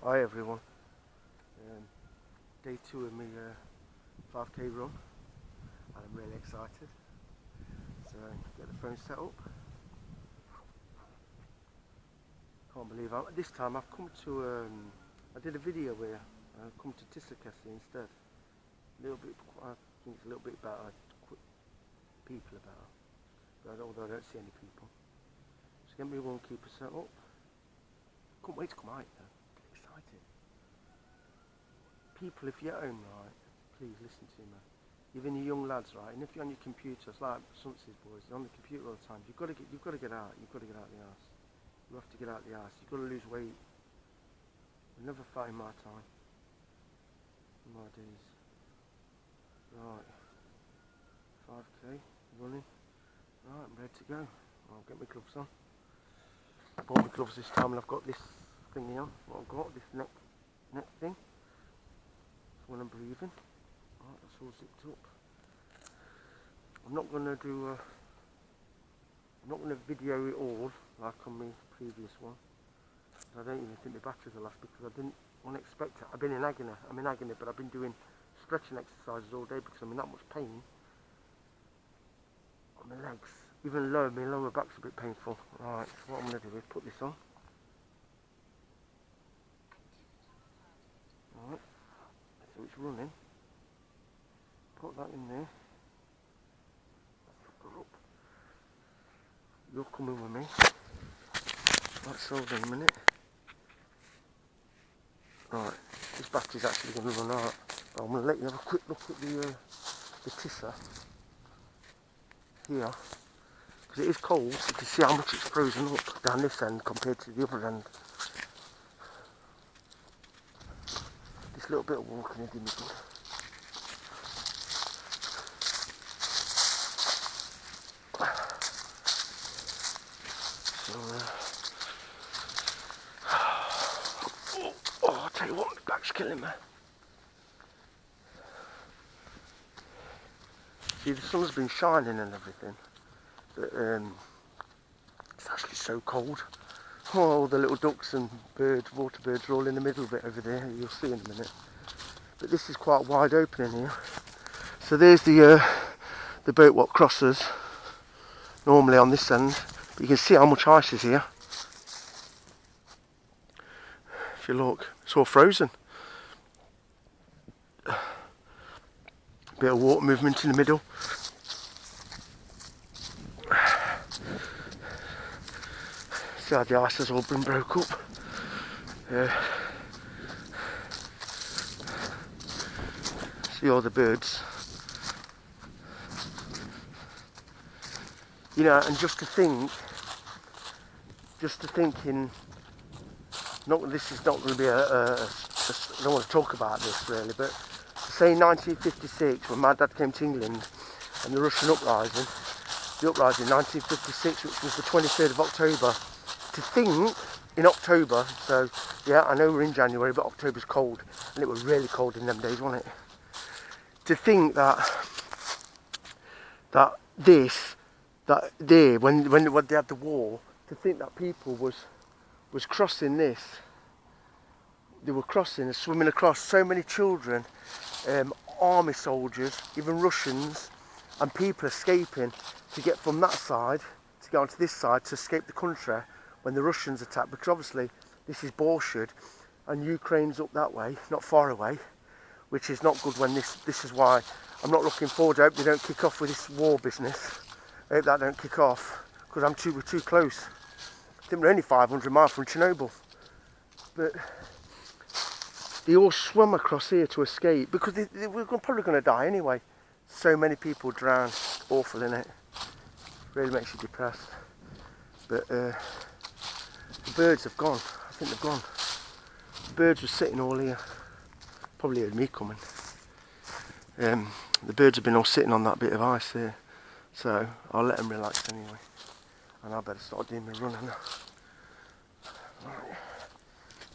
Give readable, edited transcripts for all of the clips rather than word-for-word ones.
Hi everyone, day 2 of my 5k run and I'm really excited. So get the phone set up. Can't believe this time I've come to, I did a video where I've come to Tisakasi instead. A little bit, I think it's a little bit better, people are better, but although I don't see any people. So get me one keeper set up. Can't wait to come out though, get excited. People, if you're at home, right, please listen to me. Even you young lads, right, and if you're on your computer, it's like Sunse's boys, they're on the computer all the time. You've got to get out. You've got to get out of the house. You have to get out of the house. You've got to lose weight. We'll never fight in my time, in my days. Right, 5k running. Right, I'm ready to go. I'll get my gloves on. I bought my gloves this time, and I've got this thing here. What I've got, this neck thing. When I'm breathing. Right, that's all zipped up. I'm not going to do I'm not going to video it all like on my previous one. I don't even think the batteries will last because I didn't want to expect it. I'm in agony, but I've been doing stretching exercises all day because I'm in that much pain on my legs. Even low, my lower back's a bit painful. Right, so what I'm going to do is put this on. Right. So it's running. Put that in there. You're coming with me. That's all in a minute. Right, this battery's actually going to run out. But I'm going to let you have a quick look at the Tissa here. Because it is cold, you can see how much it's frozen up down this end compared to the other end. This little bit of walking will do me good. I'll tell you what, the back's killing me. See, the sun's been shining and everything, but it's actually so cold. Oh, the little ducks and birds, water birds are all in the middle of it over there, you'll see in a minute. But this is quite wide open in here. So there's the boat what crosses normally on this end, but you can see how much ice is here. If you look, it's all frozen. A bit of water movement in the middle. See how the ice has all been broke up. See all the birds. You know, and just to think in, this is not going to be I don't want to talk about this really, but say 1956 when my dad came to England and the Russian uprising, in 1956, which was the 23rd of October, to think in October, so yeah, I know we're in January, but October's cold, and it was really cold in them days, wasn't it? To think that when they had the war, to think that people was crossing this. They were crossing and swimming across, so many children, army soldiers, even Russians, and people escaping to get from that side to get onto this side to escape the country when the Russians attacked, because obviously this is Borshud and Ukraine's up that way, not far away, which is not good when this is why I'm not looking forward. I hope they don't kick off with this war business. I hope that don't kick off, because we're too close. I think we're only 500 miles from Chernobyl. But they all swum across here to escape, because they were probably going to die anyway. So many people drown. Awful, innit? Really makes you depressed. But the birds have gone. I think they've gone. The birds were sitting all here. Probably heard me coming. The birds have been all sitting on that bit of ice there. So I'll let them relax anyway. And I better start doing my running now. Right.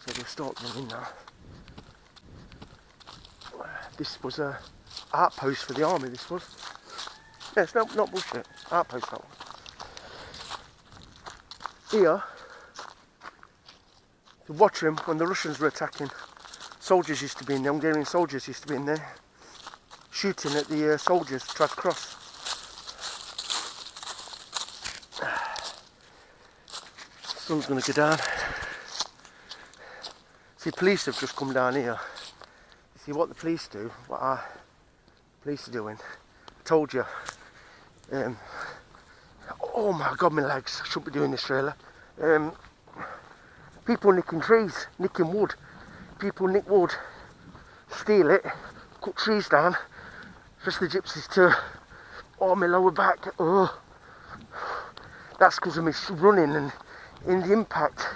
So we'll start running now. This was a outpost for the army, this was. Yeah, it's not bullshit. Outpost, that one. Here, The watch room when the Russians were attacking. Soldiers used to be in there, Hungarian soldiers used to be in there, shooting at the soldiers tried to cross. Sun's going to go down. See, police have just come down here. You see what the police do, what our police are doing. I told you. Oh my God, my legs. I shouldn't be doing this trailer. People nicking trees, nicking wood. People nick wood, steal it, cut trees down. Just the gypsies too. Oh, my lower back. Oh. That's because of me running and in the impact.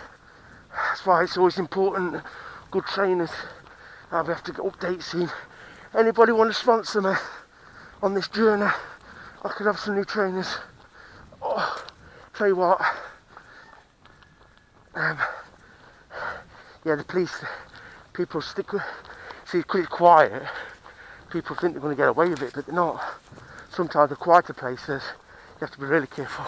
That's why it's always important. Good trainers. We have to get updates soon. Anybody want to sponsor me on this journey? I could have some new trainers. Oh, tell you what. Yeah, the police, people stick with. See, because it's quiet, people think they're going to get away with it, but they're not. Sometimes the quieter places, you have to be really careful.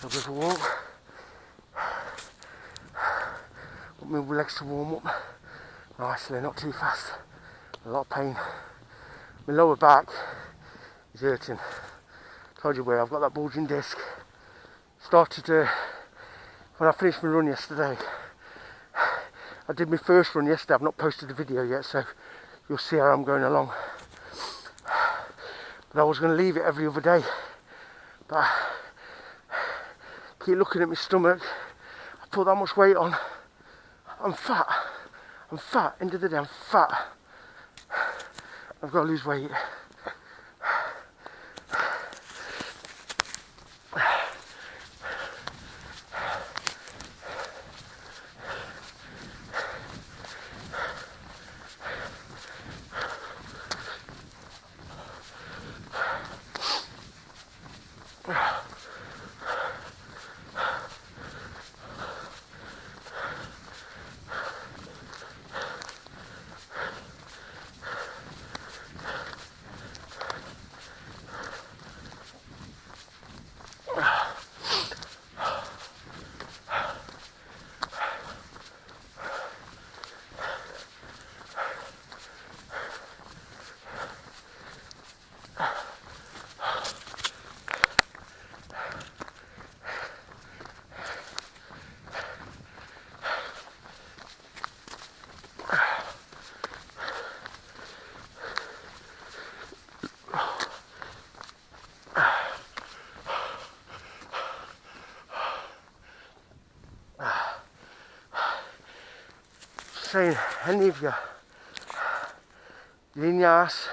A bit of a walk. Want my legs to warm up nicely, not too fast. A lot of pain. My lower back is hurting. Told you where I've got that bulging disc. Started when I finished my run yesterday. I did my first run yesterday. I've not posted a video yet, so you'll see how I'm going along. But I was going to leave it every other day. But keep looking at my stomach. I put that much weight on. I'm fat. I'm fat. End of the day, I'm fat. I've got to lose weight. Saying, any of you, you're in your ass,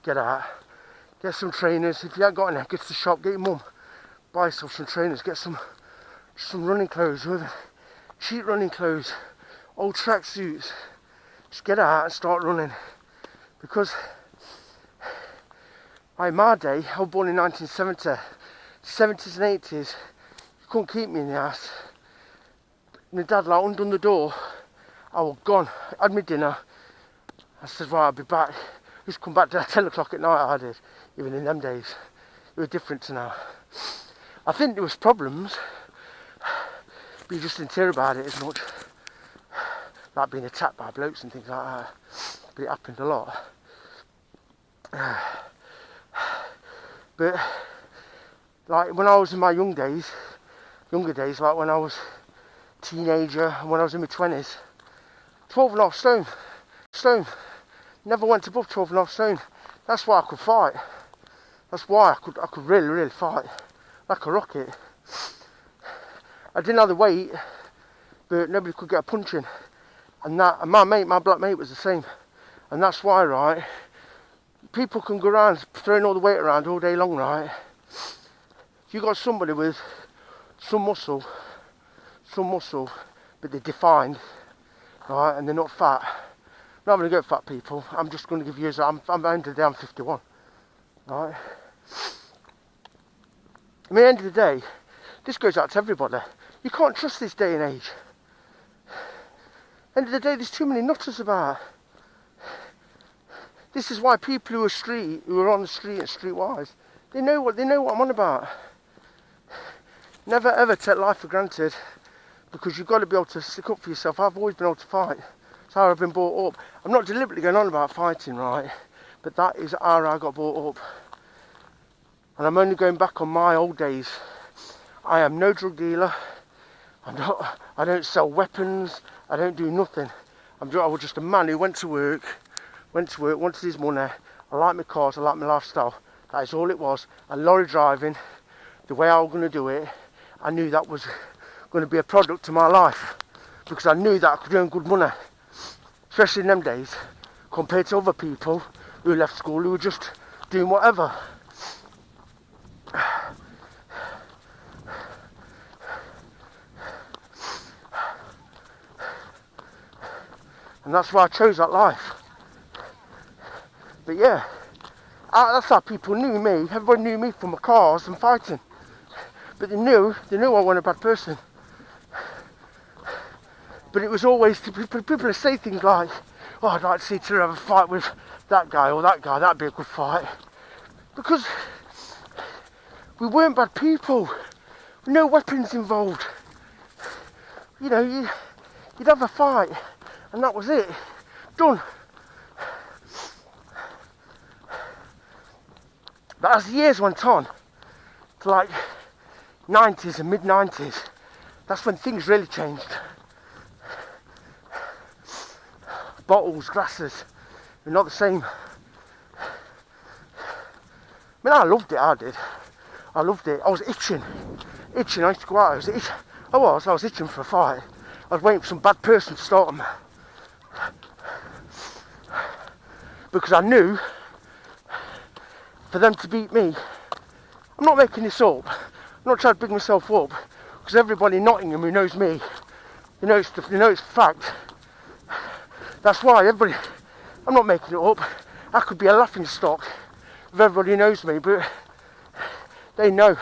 get out, get some trainers. If you haven't got any, get to the shop, get your mum, buy yourself some trainers, get some running clothes, cheap running clothes, old track suits. Just get out and start running. Because in my day, I was born in 1970, 70s and 80s, you couldn't keep me in the ass. My dad undone the door. I was gone, I had my dinner. I said, right, I'll be back. I used to come back to 10 o'clock at night, I did, even in them days. It was different to now. I think there was problems, but you just didn't hear about it as much. Like being attacked by blokes and things like that. But it happened a lot. But, like, when I was in my younger days, like when I was a teenager and when I was in my 20s, 12.5 stone. Never went above 12.5 stone. That's why I could fight. That's why I could really fight like a rocket. I didn't have the weight but nobody could get a punch in. And my black mate was the same. And that's why, right, people can go around throwing all the weight around all day long, right? If you got somebody with some muscle, but they're defined, right, and they're not fat. I'm not going to go fat people. I'm just going to give you. I'm end of the day. I'm 51, right? I mean, at the end of the day, this goes out to everybody. You can't trust this day and age. End of the day, there's too many nutters about. This is why people who are on the street and streetwise, they know what I'm on about. Never ever take life for granted, because you've got to be able to stick up for yourself. I've always been able to fight. That's how I've been brought up. I'm not deliberately going on about fighting, right? But that is how I got brought up. And I'm only going back on my old days. I am no drug dealer. I don't sell weapons. I don't do nothing. I was just a man who went to work, wanted his money. I like my cars, I like my lifestyle. That is all it was. And lorry driving, the way I was going to do it, I knew that was going to be a product to my life, because I knew that I could earn good money, especially in them days, compared to other people who left school who were just doing whatever. And that's why I chose that life. But yeah, that's how people knew me. Everybody knew me from my cars and fighting. But they knew I wasn't a bad person. But it was always, people say things like, oh, I'd like to see Terry have a fight with that guy or that guy, that'd be a good fight. Because we weren't bad people. No weapons involved. You know, you'd have a fight and that was it. Done. But as the years went on, to like 90s and mid-90s, that's when things really changed. Bottles, glasses, they're not the same. I mean, I loved it, I did. I loved it. I was itching. I used to go out, I was itching for a fight. I was waiting for some bad person to start them. Because I knew, for them to beat me, I'm not making this up. I'm not trying to big myself up, because everybody in Nottingham who knows me, they know it's fact. That's why I'm not making it up. I could be a laughing stock if everybody knows me, but they know.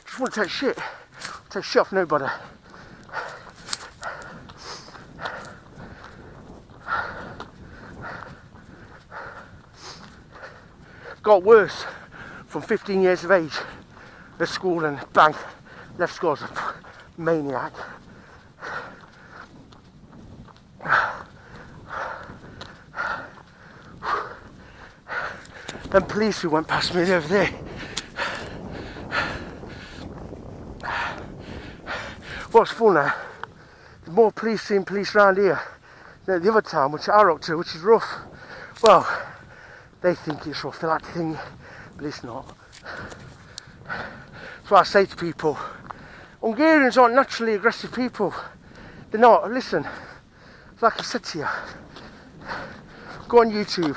Just want to take shit off nobody. Got worse from 15 years of age at school, and bang, left school as a maniac. Them police who went past me the other day. What's funny, the more police seeing police around here than the other town, which I rock to, which is rough. Well, they think it's rough, they like to think, but it's not. That's why I say to people, Hungarians aren't naturally aggressive people. They're not. Listen, like I said to you, go on YouTube,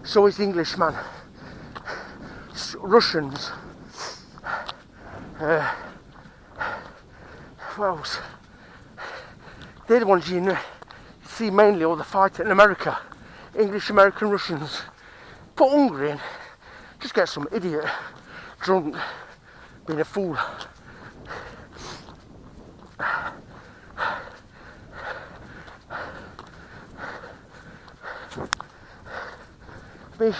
it's always the Englishman, Russians, what else? They're the ones you see mainly all the fight in America. English, American, Russians. Put Hungary in, just get some idiot drunk being a fool. It's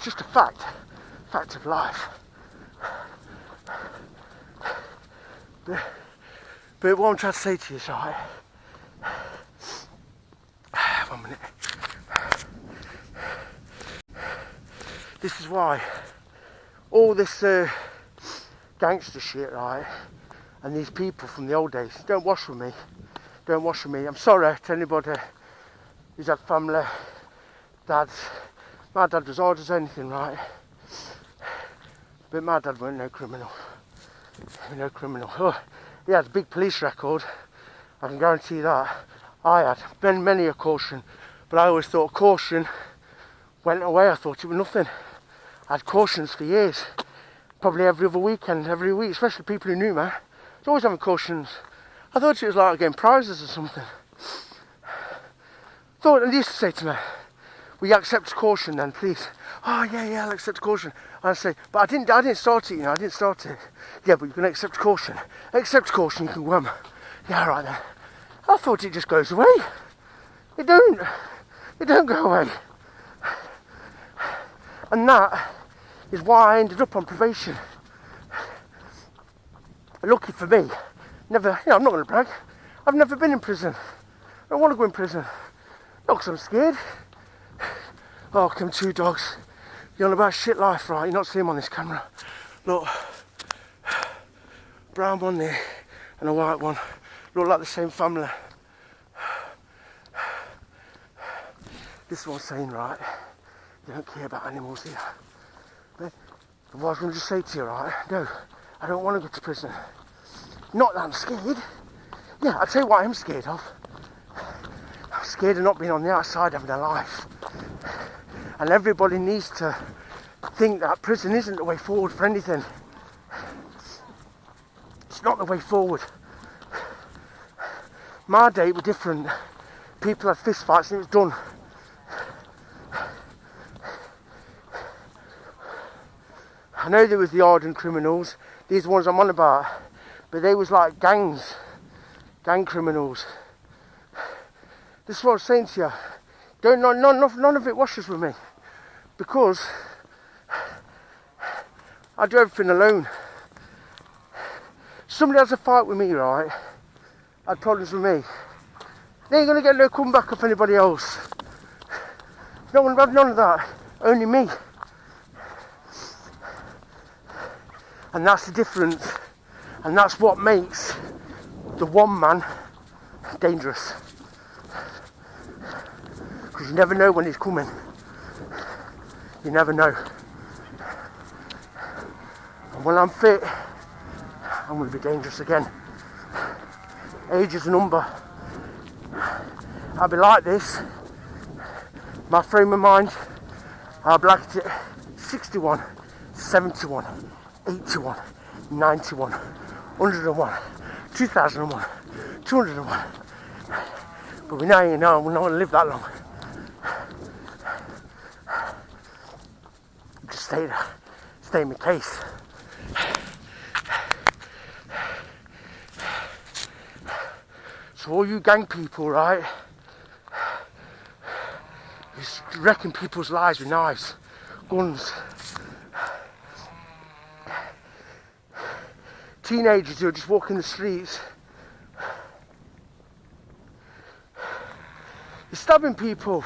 just a fact of life. But what I'm trying to say to you is, right, 1 minute. This is why all this gangster shit, right, and these people from the old days don't wash with me. don't wash with me. I'm sorry to anybody who's had family, dads. My dad was hard as anything, right? But my dad weren't no criminal. No criminal. Oh, he had a big police record, I can guarantee you that. I had many a caution, but I always thought caution went away. I thought it was nothing. I had cautions for years, probably every other weekend, every week, especially people who knew me. I was always having cautions. I thought it was like getting prizes or something. And they used to say to me, will you accept caution then, please? Oh yeah, I'll accept caution. And I say, but I didn't start it, you know, I didn't start it. Yeah, but you can accept caution. Accept caution, you can go home. Yeah, right then. I thought it just goes away. It don't. It don't go away. And that is why I ended up on probation. Lucky for me, never, I'm not going to brag, I've never been in prison. I don't want to go in prison. Not because I'm scared. Oh, come 2 dogs. You're on about shit life, right? You're not seeing them on this camera. Look, brown one there and a white one. Look like the same family. This is what I'm saying, right? You don't care about animals here. But what I was going to just say to you, right? No, I don't want to go to prison. Not that I'm scared. Yeah, I'll tell you what I'm scared of. I'm scared of not being on the outside having a life. And everybody needs to think that prison isn't the way forward for anything. It's not the way forward. My day was different. People had fist fights and it was done. I know there was the hardened criminals, these ones I'm on about, but they was like gang criminals. This is what I was saying to you. None of it washes with me, because I do everything alone. Somebody has a fight with me, right? Had problems with me. They ain't gonna get no comeback off anybody else. No one have none of that. Only me. And that's the difference. And that's what makes the one man dangerous. Because you never know when he's coming. You never know. And when I'm fit, I'm going to be dangerous again. Age is a number. I'll be like this. My frame of mind, I'll be like it 61, 71, 81, 91, 101, 2001, 201. But we know, we're not going to live that long. Just stay in my case. So all you gang people, right, is wrecking people's lives with knives, guns. Teenagers who are just walking the streets. You're stabbing people.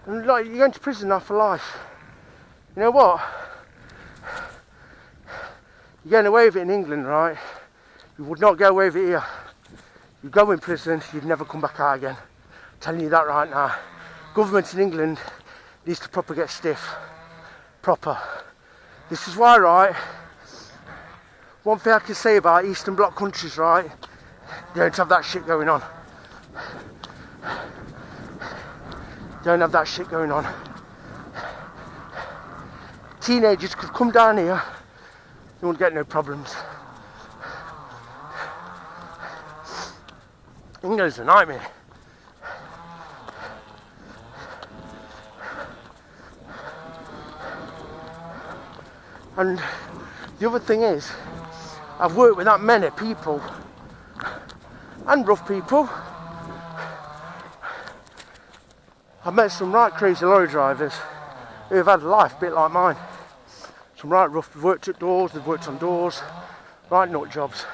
And like, you're going to prison now for life. You know what? You're getting away with it in England, right? You would not get away with it here. You go in prison, you'd never come back out again. I'm telling you that right now. Government in England needs to proper get stiff. Proper. This is why, right? One thing I can say about Eastern Bloc countries, right? They don't have that shit going on. Don't have that shit going on. Teenagers could come down here, you won't get no problems. England's a nightmare. And the other thing is, I've worked with that many people, and rough people. I've met some right crazy lorry drivers who have had a life a bit like mine. Some right rough, they've worked at doors, they've worked on doors, right nut jobs.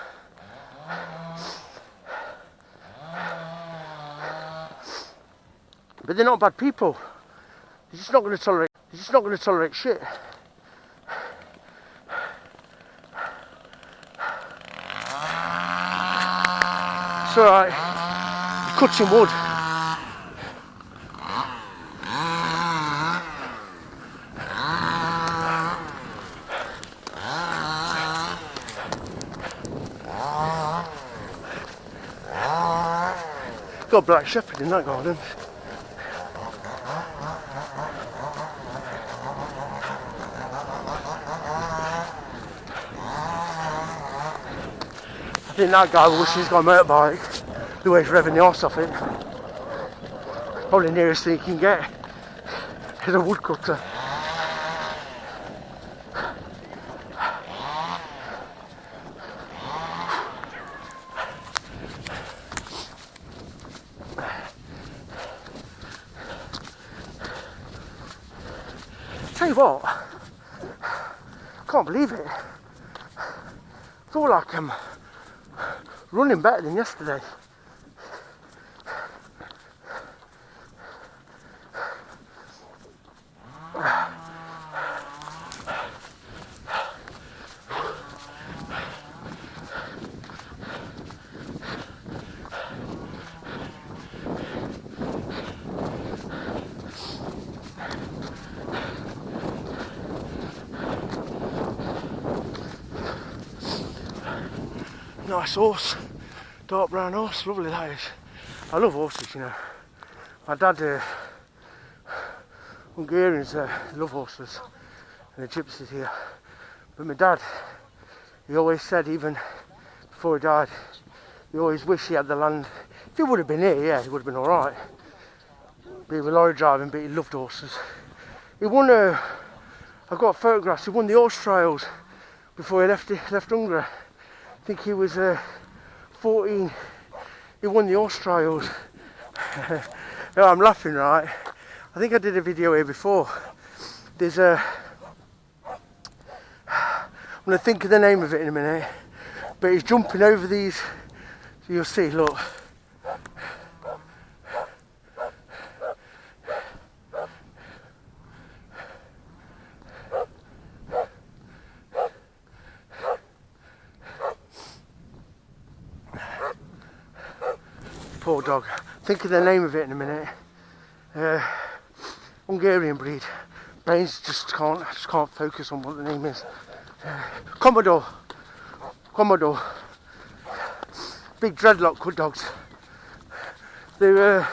But they're not bad people. They're just not going to tolerate shit. It's alright. You're cutting wood. Got a black shepherd in that garden. I think that guy wishes he's got a motorbike, the way he's revving the arse off it. Probably the nearest thing he can get is a woodcutter. Tell you what, can't believe it. I feel like I'm running better than yesterday. Nice horse, dark brown horse, lovely that is. I love horses, you know. My dad, Hungarians love horses, and the gypsies here. But my dad, he always said, even before he died, he always wished he had the land. If he would have been here, yeah, he would have been alright. But he was lorry driving, but he loved horses. He won, I've got photographs, he won the horse trials before he left Hungary. I think he was 14, he won the horse trials. Yeah, I'm laughing, right? I think I did a video here before. There's a, I'm going to think of the name of it in a minute, but he's jumping over these, so you'll see, look. Poor dog. Think of the name of it in a minute. Hungarian breed. Brains just can't focus on what the name is. Commodore. Big dreadlock good dogs. They're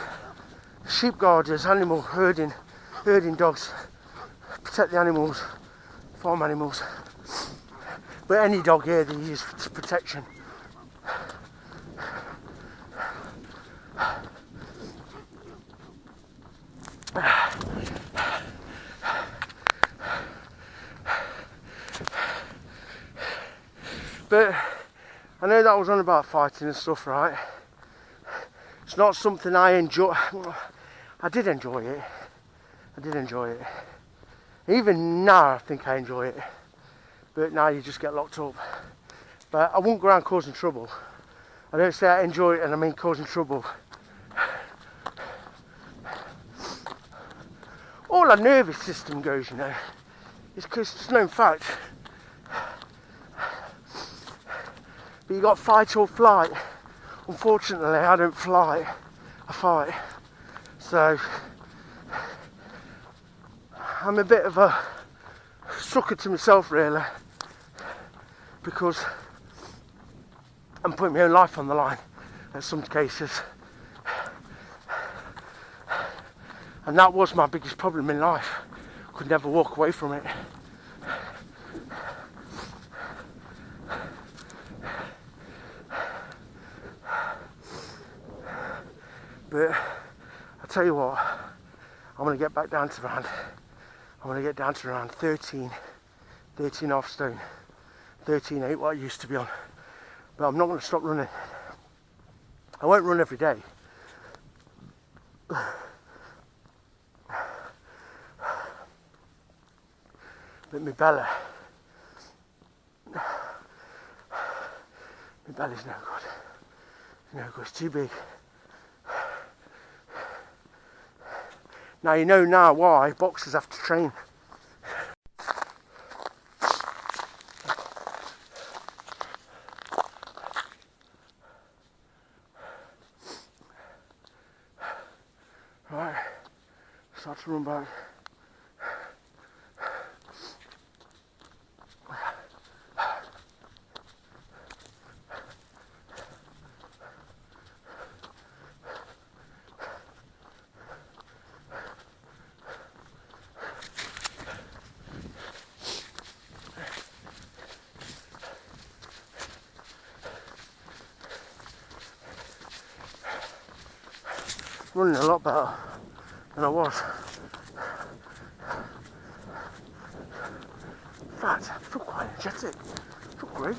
sheep guarders, animal herding dogs. Protect the animals, farm animals. But any dog here they use for protection. But I know that was on about fighting and stuff, right? It's not something I enjoy. I did enjoy it. Even now I think I enjoy it. But now you just get locked up. But I won't go around causing trouble. I don't say I enjoy it and I mean causing trouble. All our nervous system goes, you know. It's because it's known fact. But you got fight or flight. Unfortunately, I don't fly, I fight. So, I'm a bit of a sucker to myself, really. Because I'm putting my own life on the line in some cases. And that was my biggest problem in life. Could never walk away from it. But I tell you what, I'm going to get back down to around, I'm going to get down to around 13 half stone, 13.8 what I used to be on. But I'm not going to stop running. I won't run every day. But my belly's no good. No good, it's too big. Now you know now why boxers have to train. Right, start to run back. Running a lot better than I was. In fact, I feel quite energetic. I feel great.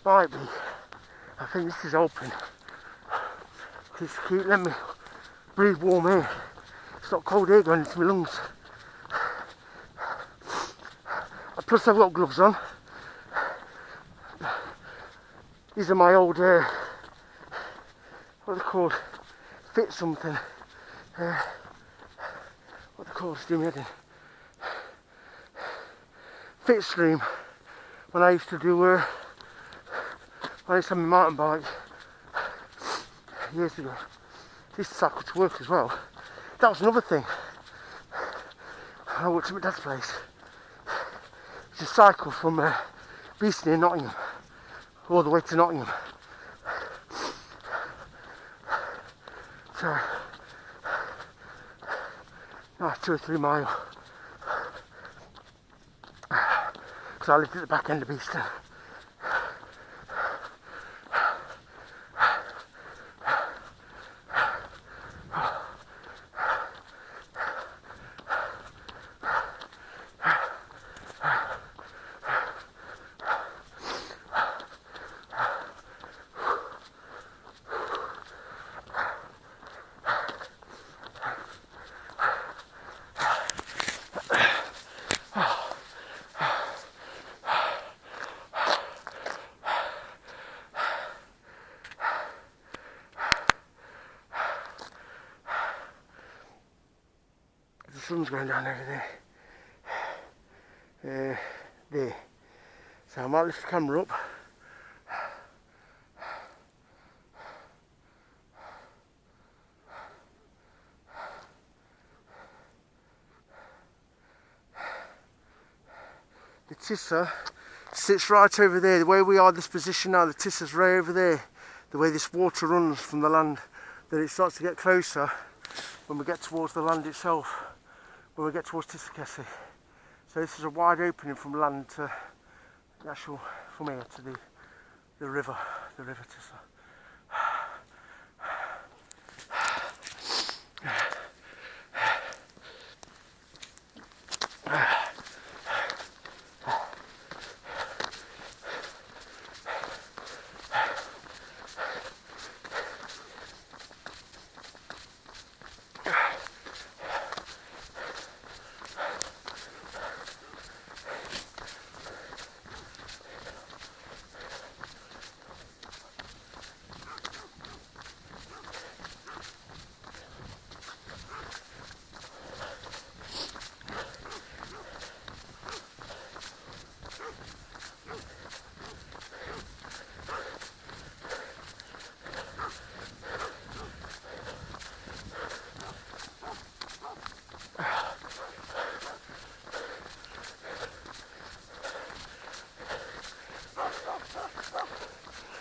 Might be. I think this is open. Just keep letting me breathe warm air. It's not cold air going into my lungs. Plus I've got gloves on. These are my old, what are they called? Fit something. What are they called? It's doing my head in. Fit Stream. When I used to do, when I used to have my mountain bike years ago. I used to cycle to work as well. That was another thing. I worked at my dad's place. I used to cycle from Beeston in Nottingham all the way to Nottingham. So, 2 or 3 miles. Because I lived at the back end of Beeston. The sun's going down over there. There. So I might lift the camera up. The Tisser sits right over there. The way we are this position now, the Tisser's right over there. The way this water runs from the land, then it starts to get closer when we get towards the land itself, when we get towards Tisserkessy. So this is a wide opening from land to the actual, from here to the river Tisser.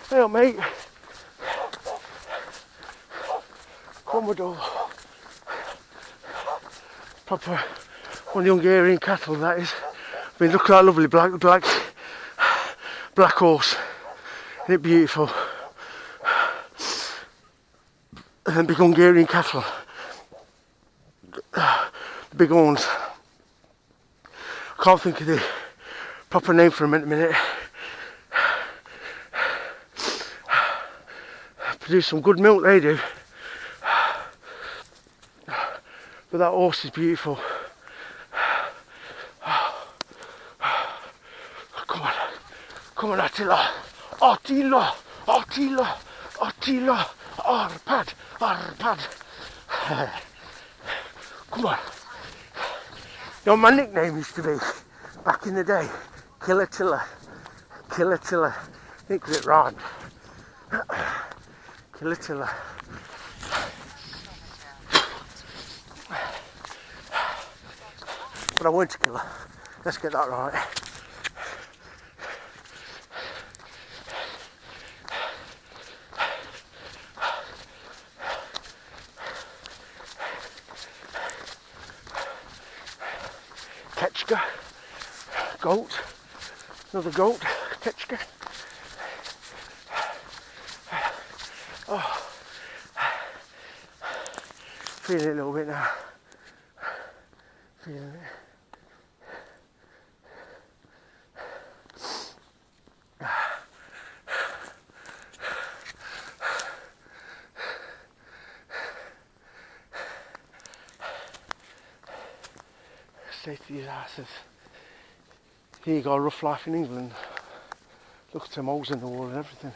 Hey up, mate. Commodore. Proper one of the Hungarian cattle, that is. I mean, look at that lovely black horse. Isn't it beautiful? And then big Hungarian cattle. The big horns. I can't think of the proper name for them in a minute. Produce some good milk, they do. But that horse is beautiful. Come on, Attila. Attila, Attila, Attila. Arpad, Arpad. Come on. You know what my nickname used to be back in the day? Killer Tiller. Killer Tiller. I think because it rhymed. Killer Tiller. But I weren't a killer. Let's get that right. Ketchka. Goat. Another goat. Ketchka. Oh. Feeling it a little bit now. Feeling it. Say to these asses, here you got a rough life in England. Look at them holes in the wall and everything.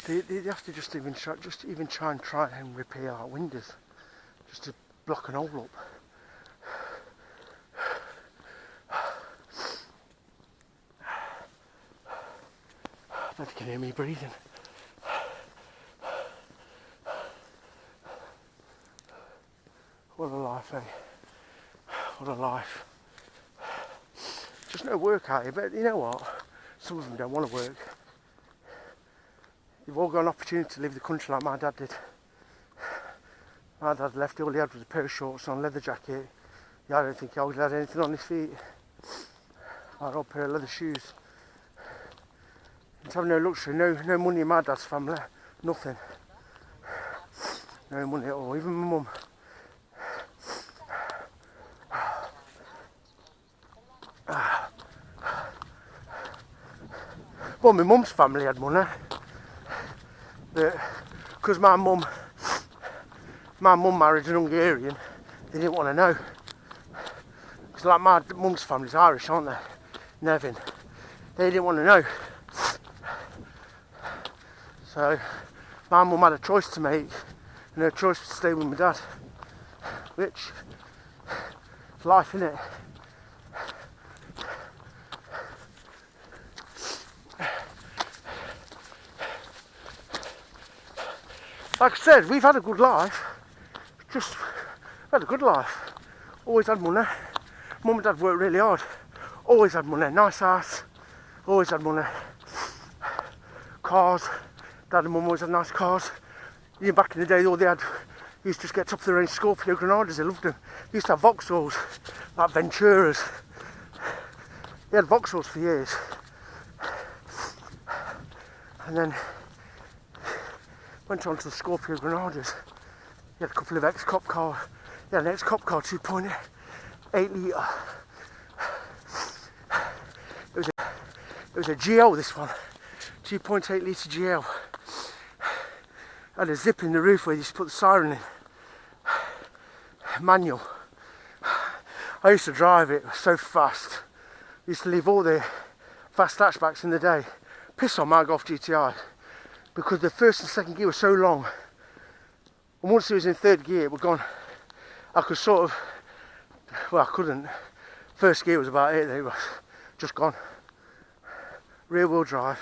They have to just even try and repair our windows, just to block an hole up. I bet you can hear me breathing. What a life, eh? What a life. Just no work out here, but you know what? Some of them don't want to work. You've all got an opportunity to leave the country like my dad did. My dad left, all he had was a pair of shorts on, leather jacket. Yeah, I don't think he had anything on his feet. I had a pair of leather shoes. He's having no luxury, no money in my dad's family, nothing. No money at all, even my mum. Well, my mum's family had money. Because my mum married an Hungarian, they didn't want to know. Because like my mum's family's Irish, aren't they? Nevin. They didn't want to know. So my mum had a choice to make, and her choice was to stay with my dad. Which is life, innit? Like I said, we've had a good life. We've had a good life. Always had money. Mum and dad worked really hard. Always had money. Nice house. Always had money. Cars. Dad and mum always had nice cars. Even back in the day, all they had, used to just get top of the range Scorpio Granadas. They loved them. They used to have Vauxhalls, like Venturas. They had Vauxhalls for years. And then went on to the Scorpio Granadas. He had a couple of ex-cop cars. He had an ex-cop car, 2.8 litre. It was a GL, this one. 2.8 litre GL. Had a zip in the roof where you just put the siren in. Manual. I used to drive it, it was so fast. I used to leave all the fast hatchbacks in the day. Piss on my Golf GTI. Because the first and second gear was so long, and once it was in third gear, it was gone. I could sort of, well, I couldn't. First gear was about it, it was just gone. Rear wheel drive.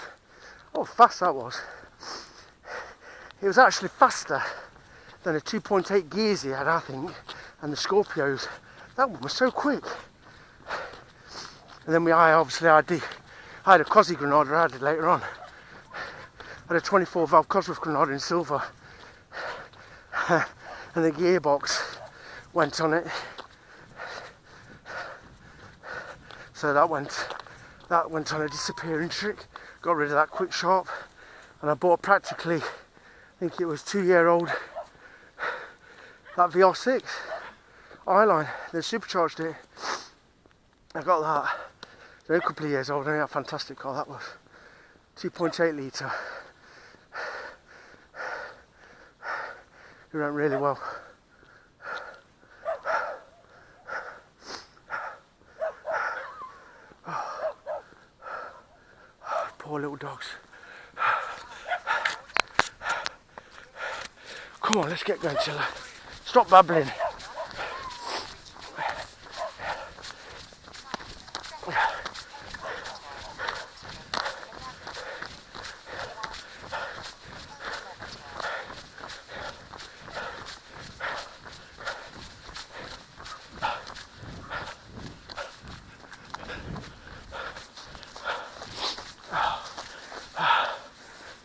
Oh, fast that was. It was actually faster than the 2.8 gears he had, I think, and the Scorpios. That one was so quick. And then I had a Cosy Granada I did later on. I had a 24 valve Cosworth Granada in silver, and the gearbox went on it, so that went on a disappearing trick. Got rid of that quick sharp, and I bought practically, I think it was 2-year-old, that VR6 I-Line. They supercharged it. I got that. They're a couple of years old, and a fantastic car that was. 2.8 litre. It went really well. Poor little dogs. Come on, let's get going, Chilla. Stop babbling.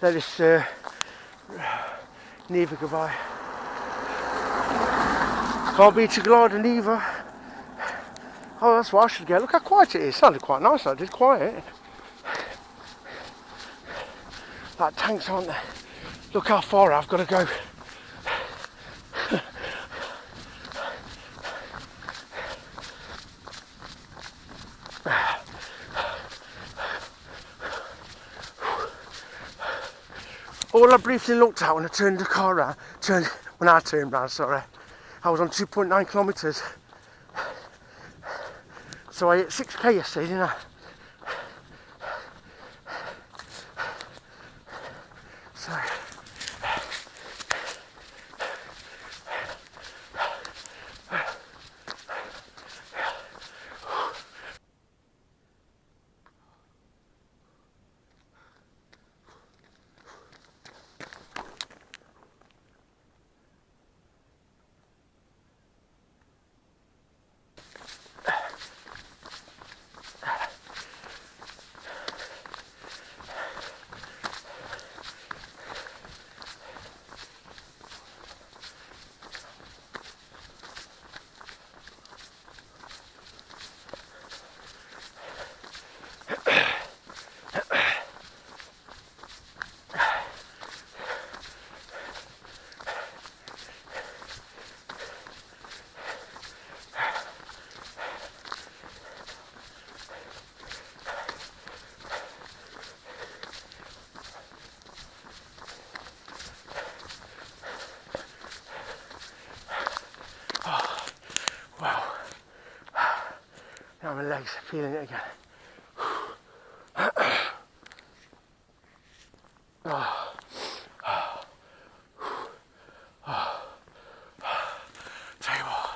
Let us neither goodbye. Can't be too glad neither. Oh, that's what I should get. Look how quiet it is. Sounded quite nice, that did, quiet. Like tanks, aren't they? Look how far I've got to go. All I briefly looked at when I turned the car around, when I turned round, sorry, I was on 2.9 kilometres. So I hit 6k yesterday, didn't I? So, wow. Now my legs are feeling it again. Tell you what.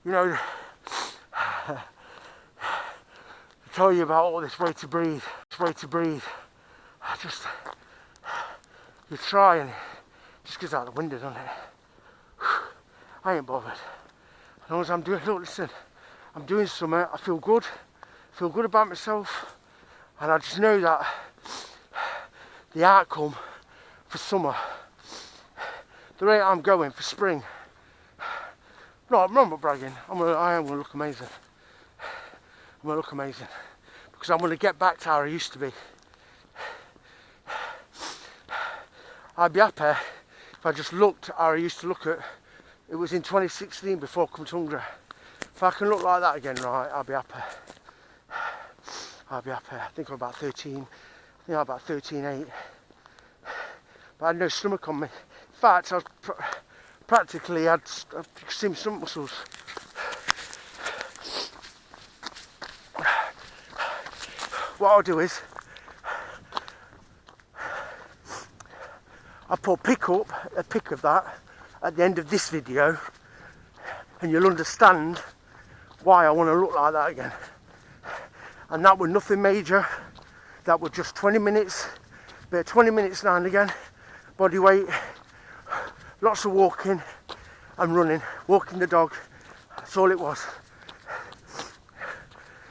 You know, I tell you about all this way to breathe. I just, you try and it just gets out the window, doesn't it? I ain't bothered. As long as I'm doing, look, listen, I'm doing something, I feel good about myself, and I just know that the outcome for summer, the rate I'm going for spring, no, I'm not bragging, I am going to look amazing. I'm going to look amazing, because I'm going to get back to how I used to be. I'd be happy if I just looked how I used to look at. It was in 2016 before I come to Hungary. If I can look like that again, right, I'll be happy. I think I'm about 13. I think I'm about 13.8. But I had no stomach on me. In fact, I was practically had extreme stomach muscles. What I'll do is I'll put a pic of that at the end of this video, and you'll understand why I want to look like that again. And that was nothing major. That was just 20 minutes, about 20 minutes now and again, body weight, lots of walking and running, walking the dog. That's all it was.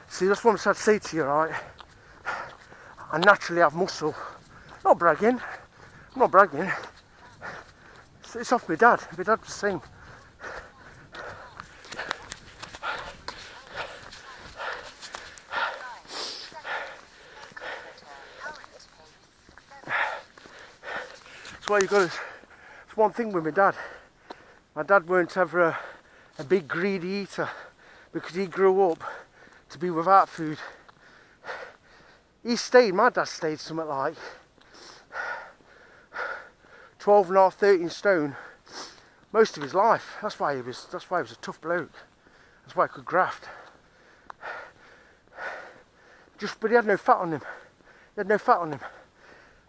See, that's what I'm trying to say to you, right? I naturally have muscle. Not bragging. I'm not bragging. It's off my dad. My dad was the same. That's why you got to. It's one thing with my dad. My dad weren't ever a big greedy eater, because he grew up to be without food. My dad stayed something like 12 and a half, 13 stone most of his life. That's why he was a tough bloke. That's why he could graft. But he had no fat on him. I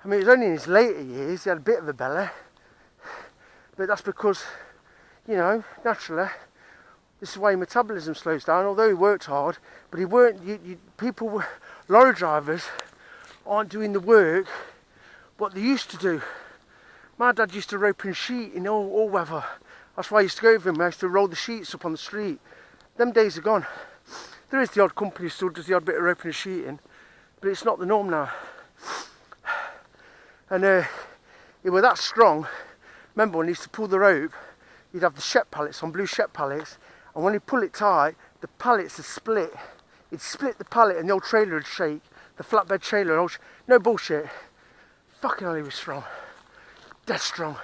mean, it was only in his later years he had a bit of a belly. But that's because, you know, naturally, this is why metabolism slows down. Although he worked hard, but he weren't. Lorry drivers aren't doing the work what they used to do. My dad used to rope and sheet in all weather. That's why I used to go with him. I used to roll the sheets up on the street. Them days are gone. There is the odd company who still does the odd bit of roping and sheeting, but it's not the norm now. And he was that strong. Remember when he used to pull the rope, he'd have the Shep pallets on, blue Shep pallets, and when he'd pull it tight, the pallets would split. He'd split the pallet and the old trailer would shake, the flatbed trailer. No bullshit. Fucking hell, he was strong. Dead strong.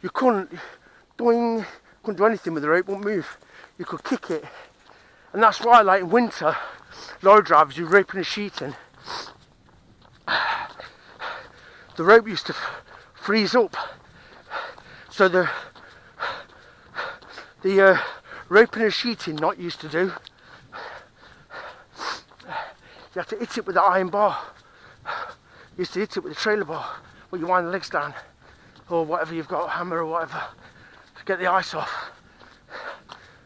You couldn't do anything with the rope, wouldn't move. You could kick it. And that's why, like in winter, lorry drivers do roping and sheeting. The rope used to freeze up. So the roping and sheeting not used to do. You have to hit it with the iron bar. You used to hit it with the trailer bar, where you wind the legs down, or whatever you've got, a hammer or whatever, to get the ice off,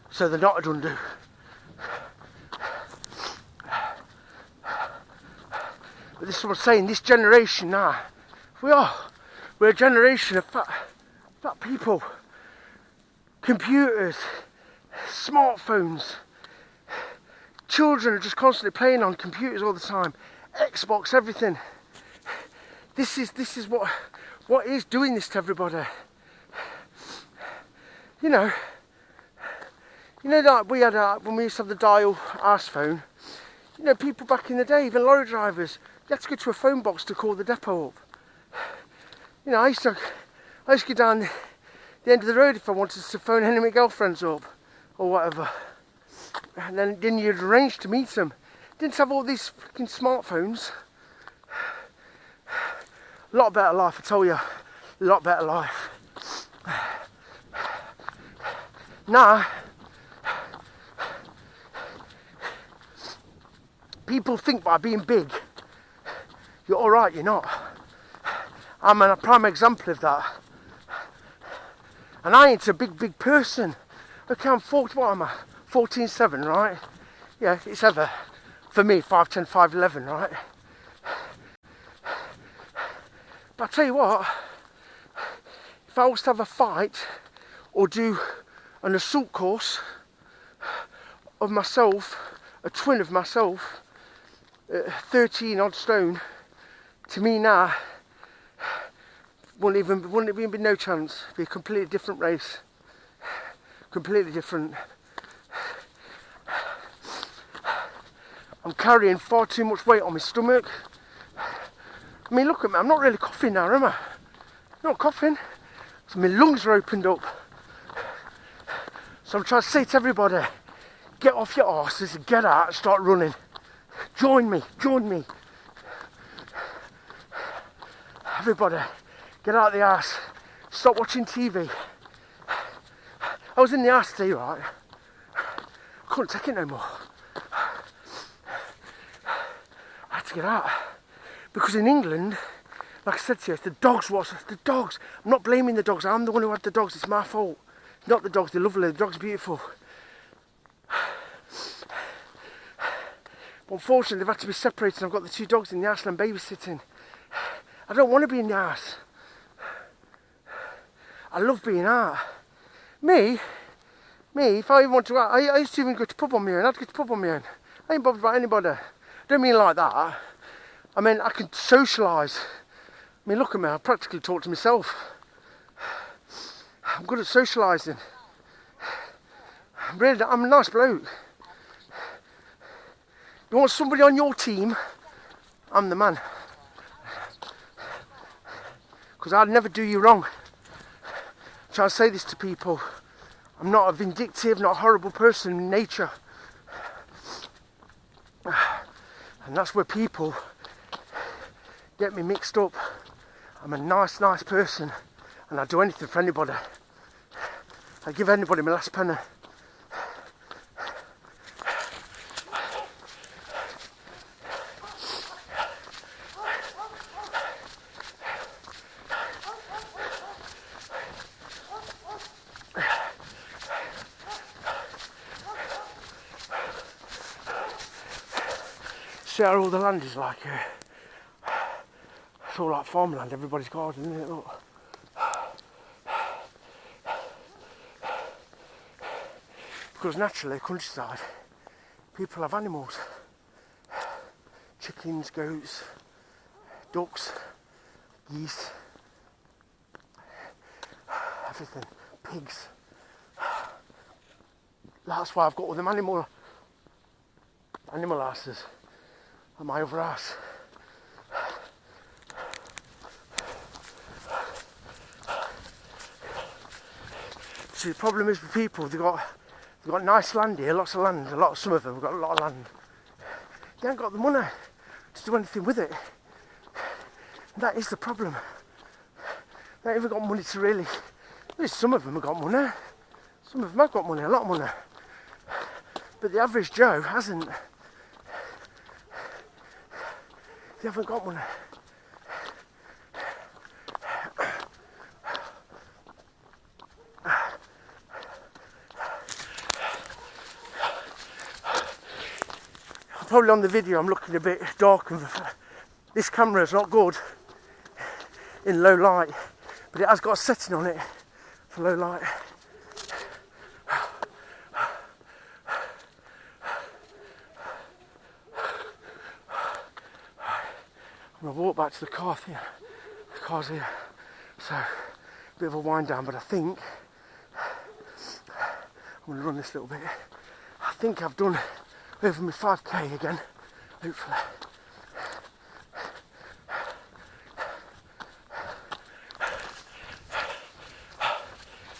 so the knot would undo. But this is what I'm saying, this generation now, we're a generation of fat people. Computers, smartphones, children are just constantly playing on computers all the time, Xbox, everything. This is what is doing this to everybody. You know that we had when we used to have the dial arse phone. You know, people back in the day, even lorry drivers, you had to go to a phone box to call the depot up. You know, I used to go down the end of the road if I wanted to phone any of my girlfriends up or whatever. And then you'd arrange to meet them. Didn't have all these fucking smartphones. A lot better life, I tell you. A lot better life. Now, people think by being big, you're alright, you're not. I'm a prime example of that. And I ain't a big person. Okay, I'm 40, what am I? 14'7", right? Yeah, it's ever, for me, 5'10", 5'11", right? But I tell you what, if I was to have a fight or do an assault course of myself, a twin of myself, 13 odd stone, to me now, wouldn't even be no chance. It'd be a completely different race. Completely different. I'm carrying far too much weight on my stomach. I mean, look at me, I'm not really coughing now, am I? I'm not coughing. So my lungs are opened up. So I'm trying to say to everybody, get off your arses and get out and start running. Join me. Everybody, get out of the house. Stop watching TV. I was in the house today, right? I couldn't take it no more. I had to get out. Because in England, like I said to you, it's the dogs. I'm not blaming the dogs. I'm the one who had the dogs. It's my fault. Not the dogs. They're lovely. The dogs are beautiful. But unfortunately, they've had to be separated. I've got the two dogs in the house and I'm babysitting. I don't want to be in the house. I love being out. Me, if I even want to go out, I used to even go to pub on my own. I'd go to pub on my own. I ain't bothered about anybody. I don't mean like that. I mean, I can socialise. I mean, look at me, I practically talk to myself. I'm good at socialising. Really, I'm a nice bloke. You want somebody on your team? I'm the man. Because I'd never do you wrong. I'm trying to say this to people. I'm not a vindictive, not a horrible person in nature. And that's where people get me mixed up. I'm a nice person, and I'd do anything for anybody. I'd give anybody my last penny. See how all the land is like here? It's all like farmland, everybody's garden, isn't it? Look. Because naturally, countryside, people have animals. Chickens, goats, ducks, geese, everything, pigs. That's why I've got all them animal houses at my other house. See, the problem is with people, they've got nice land here, lots of land, some of them have got a lot of land. They ain't got the money to do anything with it. And that is the problem. They ain't even got money to really, at least some of them have got money. Some of them have got money, a lot of money. But the average Joe hasn't. They haven't got money. Probably on the video I'm looking a bit dark, and this camera is not good in low light, but it has got a setting on it for low light. I'm going to walk back to the car here. The car's here, so a bit of a wind down, but I think I'm going to run this little bit. I think I've done over my 5k again, hopefully.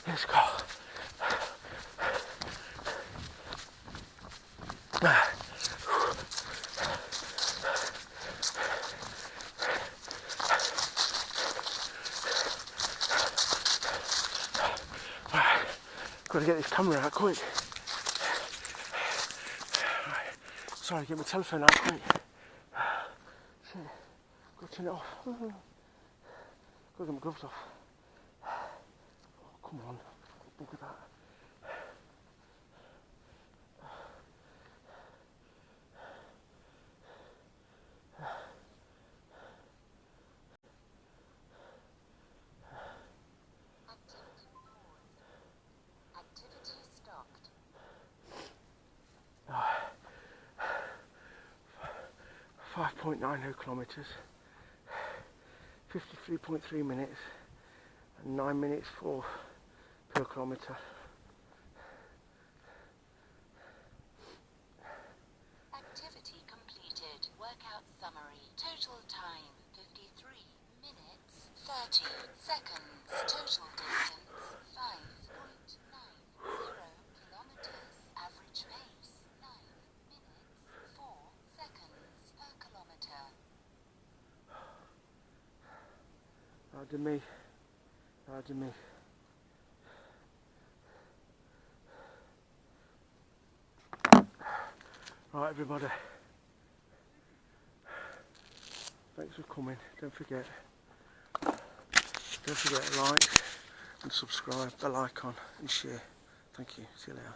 Let's go. Got to get this camera out quick. Sorry, get my telephone out quick. Shit, got to turn it off. Got to get my gloves off. Oh, come on, look at that. Activity stopped. 5.90 kilometres, 53.3 minutes, and 9 minutes 4 per kilometre. Activity completed. Workout summary. Total time 53 minutes 30 seconds. Total distance 5.90 kilometers. Average pace 9 minutes 4 seconds per kilometer. Pardon me. Pardon me. Right, everybody. Thanks for coming. Don't forget to like and subscribe, bell icon and share. Thank you. See you later.